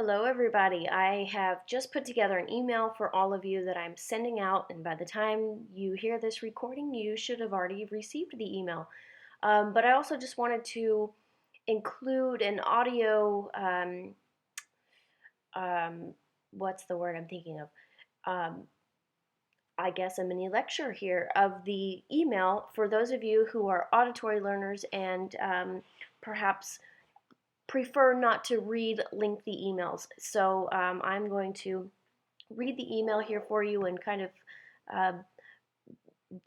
Hello, everybody. I have just put together an email for all of you that I'm sending out, and by the time you hear this recording, you should have already received the email. But I also just wanted to include an audio, what's the word I'm thinking of? Um, I guess a mini lecture here of the email for those of you who are auditory learners and perhaps prefer not to read lengthy emails. So I'm going to read the email here for you and kind of uh,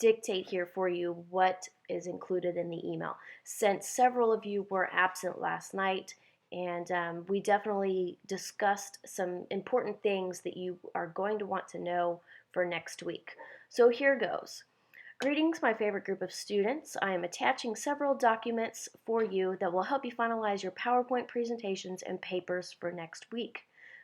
dictate here for you what is included in the email. Since several of you were absent last night, and we definitely discussed some important things that you are going to want to know for next week. So here goes. Greetings, my favorite group of students. I am attaching several documents for you that will help you finalize your PowerPoint presentations and papers for next week.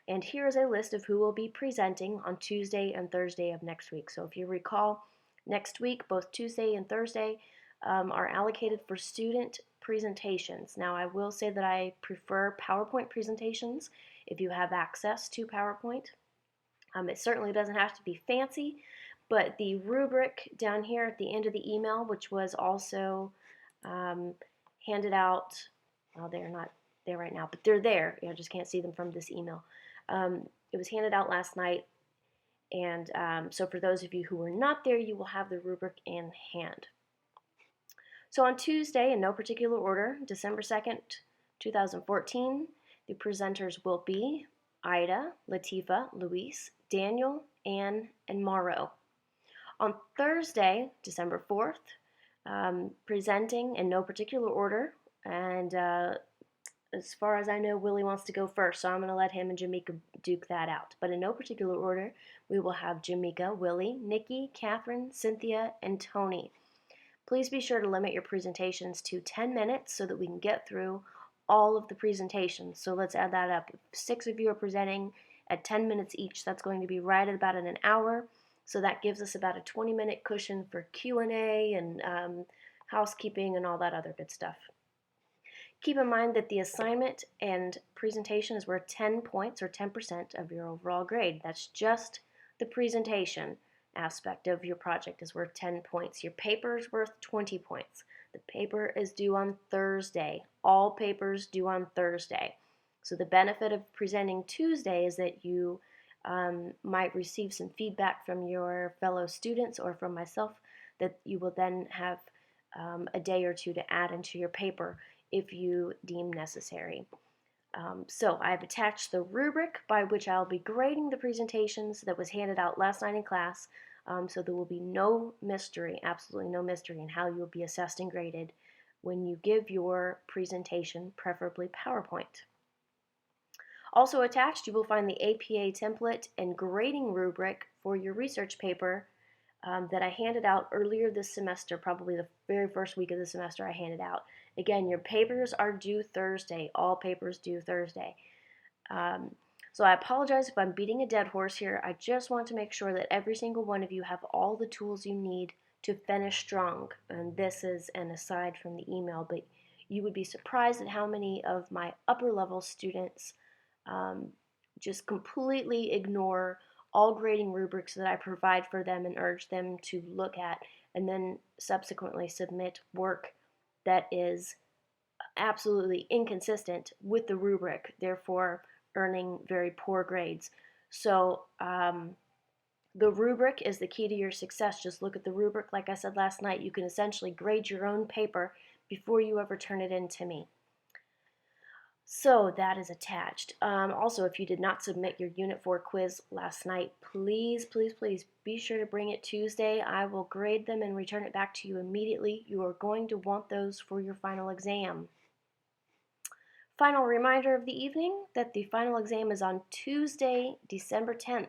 And here is a list of who will be presenting on Tuesday and Thursday of next week. So if you recall, next week, both Tuesday and Thursday are allocated for student presentations. Now, I will say that I prefer PowerPoint presentations if you have access to PowerPoint. It certainly doesn't have to be fancy, but the rubric down here at the end of the email, which was also handed out, well, they're not there right now, but they're there. I just can't see them from this email. It was handed out last night, and so for those of you who were not there, you will have the rubric in hand. So on Tuesday, in no particular order, December 2nd, 2014, the presenters will be Ida, Latifa, Luis, Daniel, Anne, and Mauro. On Thursday, December 4th, presenting in no particular order, and as far as I know, Willie wants to go first, so I'm going to let him and Jamaica duke that out. But in no particular order, we will have Jamaica, Willie, Nikki, Catherine, Cynthia, and Tony. Please be sure to limit your presentations to 10 minutes so that we can get through all of the presentations. So let's add that up. If 6 of you are presenting at 10 minutes each, that's going to be right at about an hour. So that gives us about a 20-minute cushion for Q&A and housekeeping and all that other good stuff. Keep in mind that the assignment and presentation is worth 10 points or 10% of your overall grade. That's just the presentation aspect of your project is worth 10 points. Your paper is worth 20 points. The paper is due on Thursday. All papers due on Thursday. So the benefit of presenting Tuesday is that you might receive some feedback from your fellow students or from myself that you will then have a day or two to add into your paper if you deem necessary. So I've attached the rubric by which I'll be grading the presentations that was handed out last night in class, so there will be no mystery, absolutely no mystery in how you will be assessed and graded when you give your presentation, preferably PowerPoint. Also attached, you will find the APA template and grading rubric for your research paper that I handed out earlier this semester, probably the very first week of the semester I handed out. Again, your papers are due Thursday. All papers due Thursday. So I apologize if I'm beating a dead horse here. I just want to make sure that every single one of you have all the tools you need to finish strong. And this is an aside from the email, but you would be surprised at how many of my upper level students just completely ignore all grading rubrics that I provide for them and urge them to look at, and then subsequently submit work that is absolutely inconsistent with the rubric, therefore earning very poor grades. So the rubric is the key to your success. Just look at the rubric. Like I said last night, you can essentially grade your own paper before you ever turn it in to me. So that is attached. Also, if you did not submit your Unit 4 quiz last night, please, please, please be sure to bring it Tuesday. I will grade them and return it back to you immediately. You are going to want those for your final exam. Final reminder of the evening that the final exam is on Tuesday, December 10th.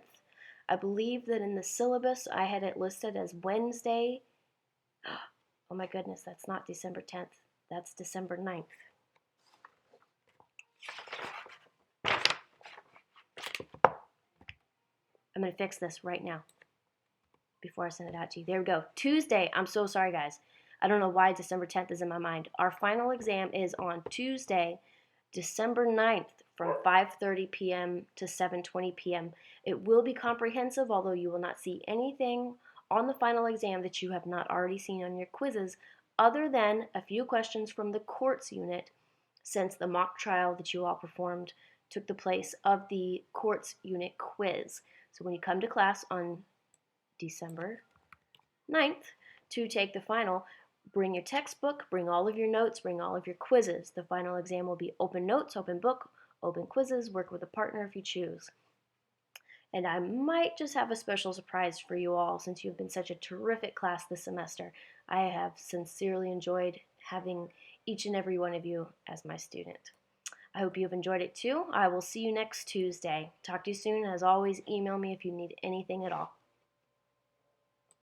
I believe that in the syllabus I had it listed as Wednesday. Oh my goodness, that's not December 10th. That's December 9th. I'm going to fix this right now before I send it out to you. There we go. Tuesday. I'm so sorry, guys. I don't know why December 10th is in my mind. Our final exam is on Tuesday, December 9th from 5:30 p.m. to 7:20 p.m. It will be comprehensive, although you will not see anything on the final exam that you have not already seen on your quizzes, other than a few questions from the courts unit, since the mock trial that you all performed took the place of the courts unit quiz. So when you come to class on December 9th to take the final, bring your textbook, bring all of your notes, bring all of your quizzes. The final exam will be open notes, open book, open quizzes, work with a partner if you choose. And I might just have a special surprise for you all since you've been such a terrific class this semester. I have sincerely enjoyed having each and every one of you as my student. I hope you've enjoyed it too. I will see you next Tuesday. Talk to you soon. As always, email me if you need anything at all.